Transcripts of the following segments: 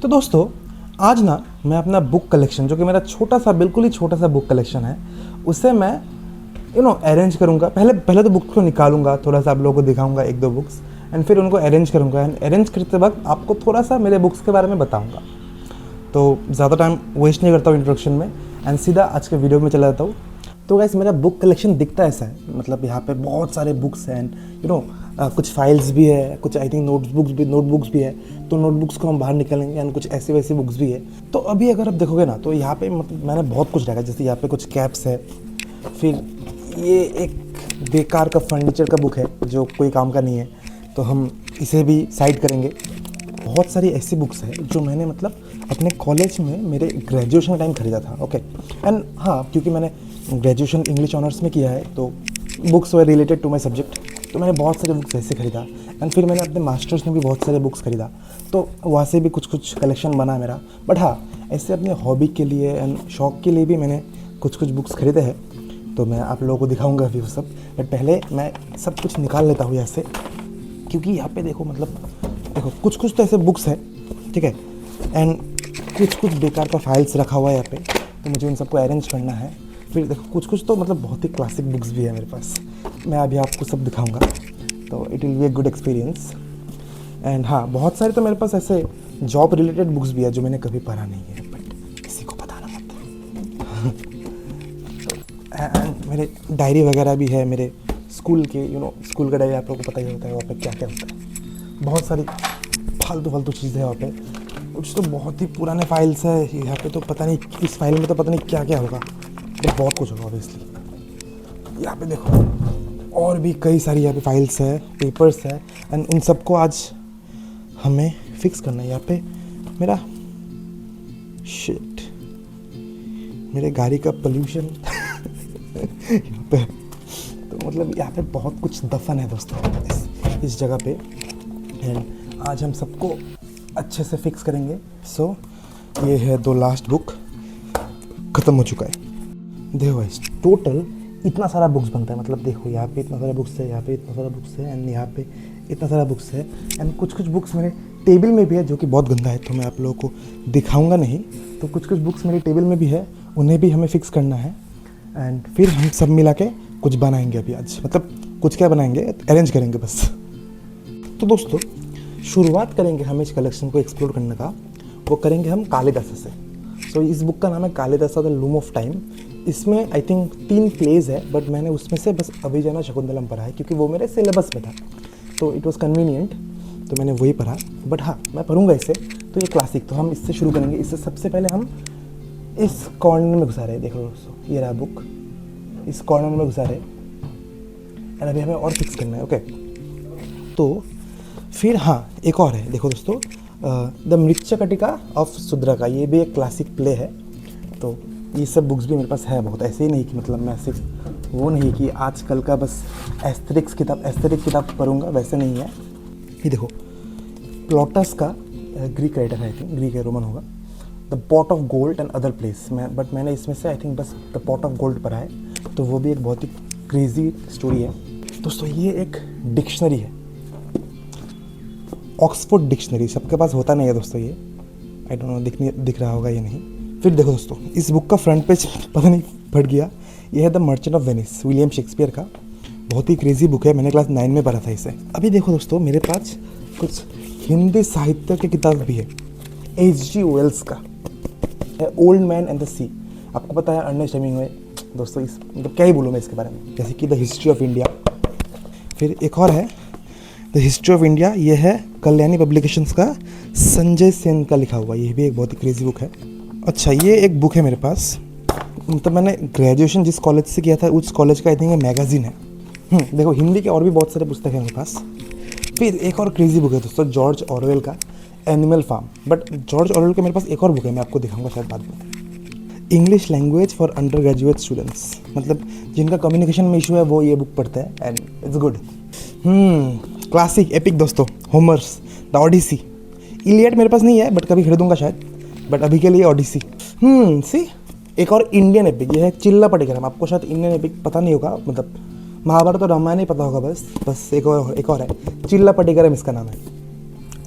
तो दोस्तों आज ना मैं अपना बुक कलेक्शन जो कि मेरा छोटा सा बिल्कुल ही छोटा सा बुक कलेक्शन है उसे मैं अरेंज करूँगा। पहले तो बुक्स को निकालूंगा, थोड़ा सा आप लोगों को दिखाऊंगा एक दो बुक्स एंड फिर उनको अरेंज करूँगा एंड अरेंज करते वक्त आपको थोड़ा सा मेरे बुक्स के बारे में बताऊँगा। तो ज़्यादा टाइम वेस्ट नहीं करता हूँ इंट्रोडक्शन में एंड सीधा आज के वीडियो में चला जाता हूँ। तो गाइस मेरा बुक कलेक्शन दिखता ऐसा है, मतलब यहाँ पे बहुत सारे बुक्स हैं एंड कुछ फाइल्स भी है, कुछ आई थिंक नोटबुक्स भी है। तो नोटबुक्स को हम बाहर निकालेंगे एंड कुछ ऐसी वैसी बुक्स भी है। तो अभी अगर आप देखोगे ना तो यहाँ पे मतलब मैंने बहुत कुछ रखा है। जैसे यहाँ पे कुछ कैप्स है, फिर ये एक बेकार का फर्नीचर का बुक है जो कोई काम का नहीं है, तो हम इसे भी साइड करेंगे। बहुत सारी ऐसी बुक्स है जो मैंने मतलब अपने कॉलेज में मेरे ग्रेजुएशन टाइम खरीदा था। ओके एंड हाँ, क्योंकि मैंने ग्रेजुएशन इंग्लिश ऑनर्स में किया है तो books were related to my subject, तो मैंने बहुत सारे बुक्स वैसे खरीदा एंड फिर मैंने अपने मास्टर्स में भी बहुत सारे बुक्स खरीदा, तो वहाँ से भी कुछ कलेक्शन बना मेरा। बट हाँ, ऐसे अपने हॉबी के लिए एंड शौक़ के लिए भी मैंने कुछ बुक्स खरीदे हैं, तो मैं आप लोगों को दिखाऊंगा अभी वो सब। बट पहले मैं सब कुछ निकाल लेता हूँ यहाँ से, क्योंकि यहाँ पे देखो मतलब देखो कुछ तो ऐसे बुक्स है, ठीक है, एंड कुछ बेकार का फाइल्स रखा हुआ है यहाँ पे, तो मुझे उन सबको अरेंज करना है। फिर देखो कुछ तो मतलब बहुत ही क्लासिक बुक्स भी है मेरे पास, मैं अभी आपको सब दिखाऊंगा, तो it will be a good experience. And हाँ, बहुत सारे तो मेरे पास ऐसे जॉब रिलेटेड बुक्स भी है जो मैंने कभी पढ़ा नहीं है, बट किसी को बताना मत। एंड मेरे डायरी वगैरह भी है, मेरे स्कूल के स्कूल का डायरी आप लोगों को पता ही होता है वहाँ पे क्या क्या होता है। बहुत सारी फालतू चीज़ें हैं वहाँ पे, कुछ तो बहुत ही पुराने फाइल्स है यहाँ पे, तो पता नहीं इस फाइल में तो पता नहीं क्या क्या होगा, तो बहुत कुछ होगा ऑब्वियसली। यहाँ पे देखो और भी कई सारी यहाँ पे फाइल्स है, पेपर्स है एंड उन सबको आज हमें फिक्स करना है। यहाँ पे मेरा शिट, मेरे गाड़ी का पोल्यूशन यहाँ पे, तो मतलब यहाँ पे बहुत कुछ दफन है दोस्तों इस जगह पे, एंड आज हम सबको अच्छे से फिक्स करेंगे। सो ये है 2 लास्ट बुक, ख़त्म हो चुका है। देखो भाई टोटल इतना सारा बुक्स बनता है, मतलब देखो यहाँ पे इतना सारा बुक्स है, यहाँ पे इतना सारा बुक्स है एंड यहाँ पे इतना सारा बुक्स है एंड कुछ बुक्स मेरे टेबल में भी है जो कि बहुत गंदा है, तो मैं आप लोगों को दिखाऊंगा नहीं। तो कुछ बुक्स मेरे टेबल में भी है, उन्हें भी हमें फिक्स करना है एंड फिर हम सब मिला के कुछ बनाएंगे अभी आज, मतलब कुछ क्या बनाएंगे, अरेंज करेंगे बस। तो दोस्तों शुरुआत करेंगे हम इस कलेक्शन को एक्सप्लोर करने का, वो करेंगे हम कालिदासा से। सो इस बुक का नाम है Kalidasa the loom of time. इसमें आई थिंक 3 प्लेज है, बट मैंने उसमें से बस अभिजाना शकुंतलम पढ़ा है क्योंकि वो मेरे सिलेबस में था, तो इट वॉज कन्वीनियंट, तो मैंने वही पढ़ा। बट हाँ, मैं पढ़ूंगा इसे, तो ये क्लासिक, तो हम इससे शुरू करेंगे। इससे सबसे पहले हम इस कॉर्नर में घुसा रहे हैं, देखो दोस्तों ये रहा बुक, इस कॉर्नर में घुसा रहे एंड अभी हमें और फिक्स करना है। ओके, तो फिर हाँ एक और है, देखो दोस्तों द मृच्छकटिका ऑफ शूद्रा का, ये भी एक क्लासिक प्ले है। तो ये सब बुक्स भी मेरे पास है बहुत, ऐसे ही नहीं कि मतलब मैं सिर्फ वो नहीं कि आजकल का बस एस्थेटिक किताब पढ़ूंगा, वैसे नहीं है। ये देखो प्लॉटस का ग्रीक राइटर है, आई थिंक ग्रीक या रोमन होगा, the pot of gold and other place, but मैंने इसमें से आई थिंक बस द पॉट ऑफ गोल्ड पढ़ा है, तो वो भी एक बहुत ही क्रेजी स्टोरी है। दोस्तों ये एक डिक्शनरी है, ऑक्सफोर्ड डिक्शनरी, सबके पास होता नहीं है दोस्तों ये, आई डोंट नो दिख रहा होगा ये नहीं। फिर देखो दोस्तों इस बुक का फ्रंट पेज पता नहीं फट गया, ये है the merchant of Venice, William Shakespeare का, बहुत ही क्रेजी बुक है, मैंने क्लास 9 में पढ़ा था इसे। अभी देखो दोस्तों मेरे पास कुछ हिंदी साहित्य की किताब भी है, H.G. वेल्स का ओल्ड मैन एंड द सी। आपको पता है अर्नेस्ट हेमिंग्वे, दोस्तों इस मतलब क्या ही बोलूँ मैं इसके बारे में, जैसे कि द हिस्ट्री ऑफ इंडिया। फिर एक और है द हिस्ट्री ऑफ इंडिया, ये है कल्याणी पब्लिकेशंस का, संजय सेन का लिखा हुआ, ये भी एक बहुत ही क्रेजी बुक है। अच्छा ये एक बुक है मेरे पास, मतलब मैंने ग्रेजुएशन जिस कॉलेज से किया था उस कॉलेज का आई थिंक ये मैगज़ीन है। देखो हिंदी के और भी बहुत सारे पुस्तक हैं मेरे पास। फिर एक और क्रेजी बुक है दोस्तों जॉर्ज ऑरवेल का Animal Farm, but George Orwell के मेरे पास एक और बुक है, मैं आपको दिखाऊंगा शायद बाद में, English language for under graduate students, मतलब जिनका कम्युनिकेशन में इशू है वो ये बुक पढ़ते हैं and it's good. Classic epic दोस्तों, होमर्स द ओडिसी। इलियड मेरे पास नहीं है बट कभी खरीदूंगा शायद, बट अभी के लिए ओडिसी। सी एक और इंडियन एपिक, ये है चिल्ला पटिकरम, आपको शायद इंडियन एपिक पता नहीं होगा, मतलब महाभारत और रामायण नहीं पता होगा, बस एक और है चिल्ला पटिकरम इसका नाम है।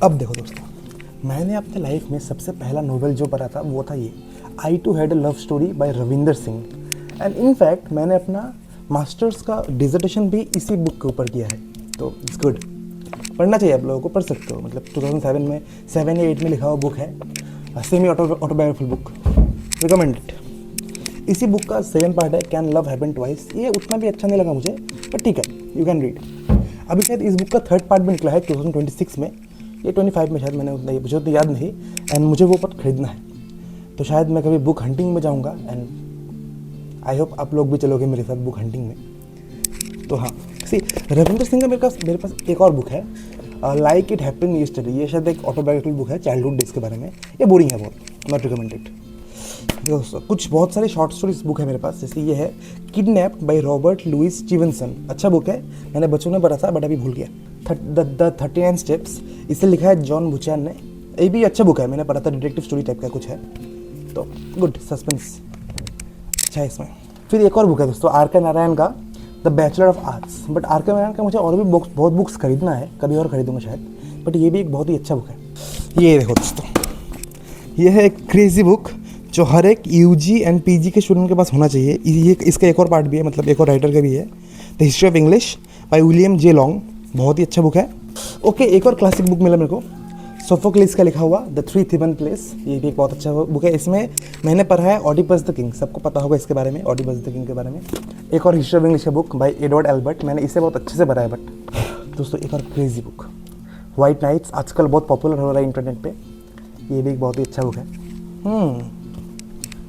अब देखो दोस्तों मैंने अपने लाइफ में सबसे पहला नोवेल जो पढ़ा था वो था ये, I too had a love story by Ravinder Singh. And in fact मैंने अपना मास्टर्स का डिसर्टेशन भी इसी बुक के ऊपर किया है, तो इट्स गुड, पढ़ना चाहिए, आप लोगों को पढ़ सकते हो। मतलब 2007 में 7 या 8 में लिखा हुआ बुक है, सेमी ऑटोबायोग्राफिकल बुक, रिकमेंडेड। इसी बुक का सेकंड पार्ट है कैन लव हैपन ट्वाइस, ये उतना भी अच्छा नहीं लगा मुझे, बट ठीक है, यू कैन रीड। अभी शायद इस बुक का थर्ड पार्ट भी निकला है 2026 में, ये 25 में शायद, मैंने उतना, मुझे उतना याद नहीं। एंड मुझे वो पर खरीदना है, तो शायद मैं कभी बुक हंटिंग में जाऊँगा, एंड आई होप आप लोग भी चलोगे मेरे साथ बुक हंटिंग में। तो हाँ, सी रविंदर सिंह का मेरे पास एक और बुक है, लाइक इट हैपेंड यस्टरडे, ये शायद एक ऑटोबायोग्राफिकल बुक है चाइल्डहुड डेज के बारे में, ये बोरिंग है बहुत, नॉट रिकमेंडेड। दोस्तों कुछ बहुत सारे शॉर्ट स्टोरीज बुक है मेरे पास, जैसे ये है kidnapped by Robert Louis Stevenson, अच्छा बुक है, मैंने बचपन में पढ़ा था बट अभी भूल गया। द 39 स्टेप्स, इसे लिखा है जॉन बुचैन ने, ये भी अच्छा बुक है, मैंने पढ़ा था, डिटेक्टिव स्टोरी टाइप का कुछ है, तो गुड, सस्पेंस अच्छा है इसमें। फिर एक और बुक है दोस्तों, आर के नारायण का The Bachelor of Arts, but R K Narayan का मुझे और भी बहुत बुक्स खरीदना है, कभी और खरीदूंगा शायद, बट ये भी एक बहुत ही अच्छा बुक है। ये देखो दोस्तों, ये है एक क्रेजी बुक जो हर एक यूजी एंड पीजी के स्टूडेंट के पास होना चाहिए। ये इसका एक और पार्ट भी है, मतलब एक और राइटर का भी है, the history of English by William J long, बहुत ही अच्छा बुक है। ओके, एक और क्लासिक बुक मिला मेरे को, सोफोक्लिस का लिखा हुआ द थ्री थिबन प्लेस, ये भी एक बहुत अच्छा बुक है। इसमें मैंने पढ़ा है ऑडिपस द किंग, सबको पता होगा इसके बारे में, ऑडिपस द किंग के बारे में। एक और हिस्ट्री ऑफ इंग्लिश का बुक बाय एडवर्ड एल्बर्ट, मैंने इसे बहुत अच्छे से पढ़ा है। बट दोस्तों एक और क्रेजी बुक, व्हाइट नाइट्स, आजकल बहुत पॉपुलर हो रहा है इंटरनेट पे, ये भी एक बहुत ही अच्छा बुक है।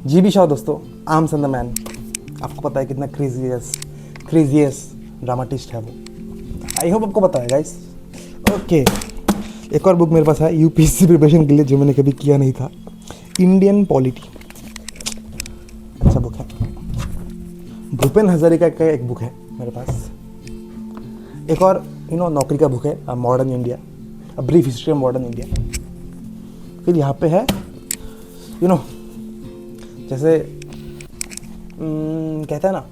जी.बी. शॉ दोस्तों, आर्म्स एंड द मैन, आपको पता है कितना क्रेजीएस ड्रामाटिस्ट है वो, आई होप आपको पता है गाइस। ओके, एक और बुक मेरे पास है यूपीएससी प्रिपरेशन के लिए जो मैंने कभी किया नहीं था, इंडियन पॉलिटी, अच्छा बुक है। भूपेन हजारिका का एक बुक है मेरे पास। एक और नौकरी का बुक है, modern India, a brief history of modern India. फिर यहाँ पे है जैसे कहते हैं ना,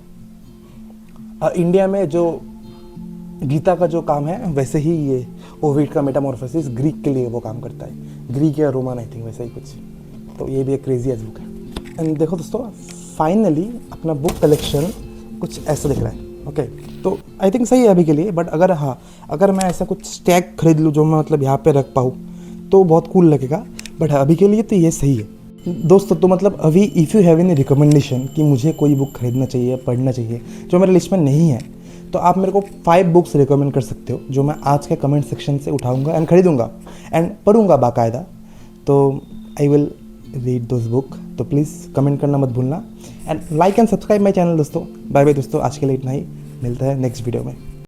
इंडिया में जो गीता का जो काम है वैसे ही ये ओविड का मेटामॉर्फोसिस ग्रीक के लिए वो काम करता है, ग्रीक या रोमन आई थिंक, वैसे ही कुछ, तो ये भी एक क्रेजी एज बुक है। एंड देखो दोस्तों, फाइनली अपना बुक कलेक्शन कुछ ऐसा दिख रहा है। ओके, तो आई थिंक सही है अभी के लिए, बट अगर मैं ऐसा कुछ स्टैक खरीद लूँ जो मैं मतलब यहाँ पे रख पाऊँ तो बहुत कूल लगेगा, बट अभी के लिए तो ये सही है दोस्तों। तो मतलब अभी if you have any recommendation कि मुझे कोई बुक खरीदना चाहिए, पढ़ना चाहिए, जो मेरे लिस्ट में नहीं है, तो आप मेरे को 5 बुक्स रिकमेंड कर सकते हो, जो मैं आज के कमेंट सेक्शन से उठाऊंगा एंड खरीदूंगा एंड पढ़ूंगा बाकायदा। तो I will read those book, तो प्लीज़ कमेंट करना मत भूलना and like and subscribe my channel दोस्तों। बाय बाय दोस्तों, आज के लिए इतना ही, मिलता है नेक्स्ट वीडियो में।